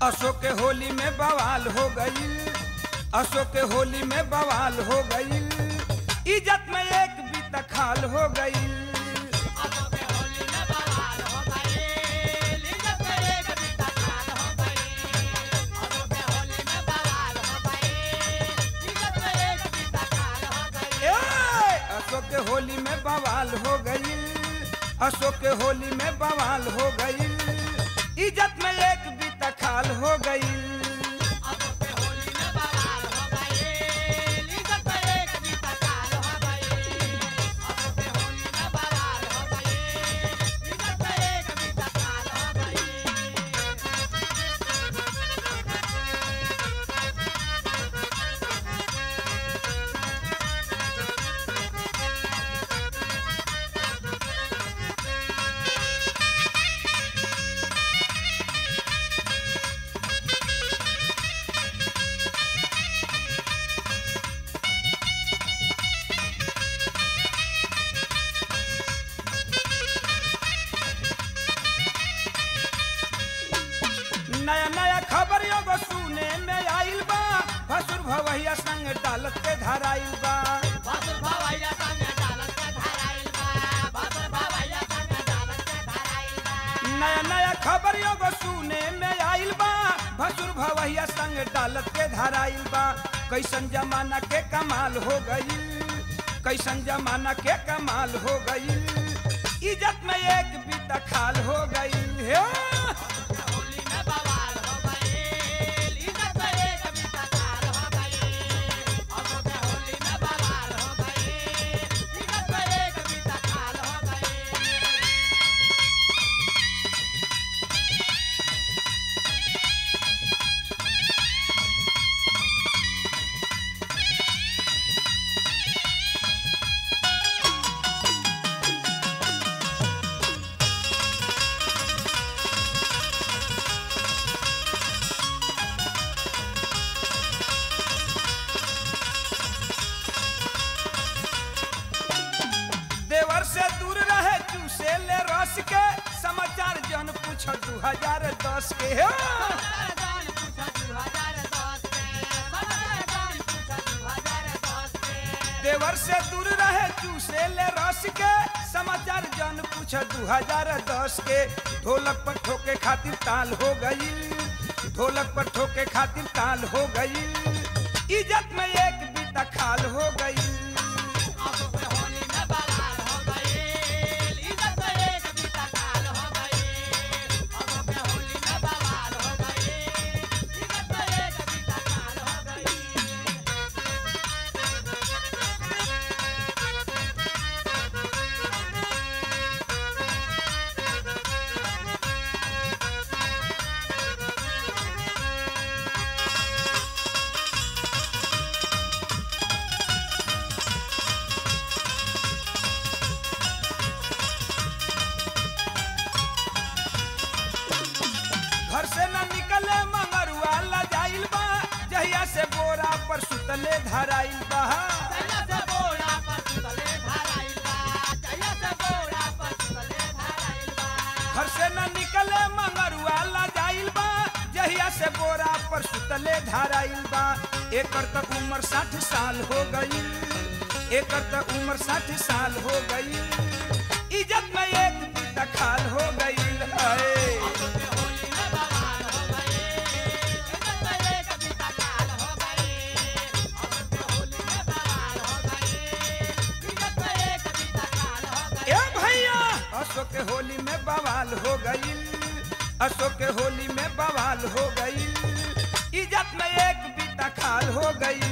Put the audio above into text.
अशोक के होली में बवाल हो गई, अशोक के होली में बवाल हो गई, इज्जत में एक बीता खाल हो गई। अशोक के होली में बवाल हो गई, इज्जत में एक बीता खाल हो गई। अशोक के होली में बवाल हो गई, इज्जत में एक बीता खाल हो गई। अशोक के होली में बवाल हो गई, अशोक के होली में बवाल हो गई, इज्जत में एक बीता खाल हो गई। अशोक के होली में बवाल हो गई, इज्जत में एक बीता खाल हो गई। अशोक के होली में बवाल हो गई, इज्जत में एक बीता खाल हो गई। नया नया खबर एगो सुने में आइल बा, भसुर भवैया संग डालत के धराइल बा। भसुर भवैया संग डालत के धराइल बा, भसुर भवैया संग डालत के धराइल बा। नया नया खबर एगो सुने में आइल बा, भसुर भवैया संग डालत के धराइल बा। कैसन जमाना के कमाल हो गई, कैसन जमाना के कमाल हो गई, इज्जत में एक बीता खाल हो गई। हे होली में बवाल हो गई, इज्जत में एक बीता खाल हो गई। अशोक के होली में बवाल हो गई, इज्जत में एक बीता खाल हो गई। देवर से दूर रहे चूसे ले रस के, समाचार जन पूछ 2010 के। हे समाचार पूछो 2010 के, समाचार पूछो 2010 के। देवर से दूर रहे चूसे ले रस के, समाचार जन पूछ 2010 के। ढोलक पर ठोके खातिर ताल हो गई, ढोलक पर ठोके खातिर ताल हो गई, इज्जत में एक बीता खाल हो गई। अशोक के होली में बवाल हो गई, इज्जत में एक बीता खाल हो गई। अशोक के होली में बवाल हो गई, इज्जत में एक बीता खाल हो गई। घर से न निकले मंगरुआ लजाइल बा, जहिया से बोरा पर सुतले धराइल बा। चैया से बोरा पर सुतले धराइल बा, चैया से बोरा पर सुतले धराइल बा। घर से न निकले मंगरुआ लजाइल बा, जहिया से बोरा पर सुतले धराइल बा। एकर त उम्र 60 साल हो गई, एकर त उम्र 60 साल हो गई, इज्जत में एक बीता खाल हो गई। अशोक के होली में बवाल हो गई, इज्जत में एक बीता खाल हो गई। अशोक के होली में बवाल हो गई, इज्जत में एक बीता खाल हो गई। ए भैया अशोक के होली में बवाल हो गई, अशोक के होली में बवाल हो गई, इज्जत में एक बीता खाल हो गई।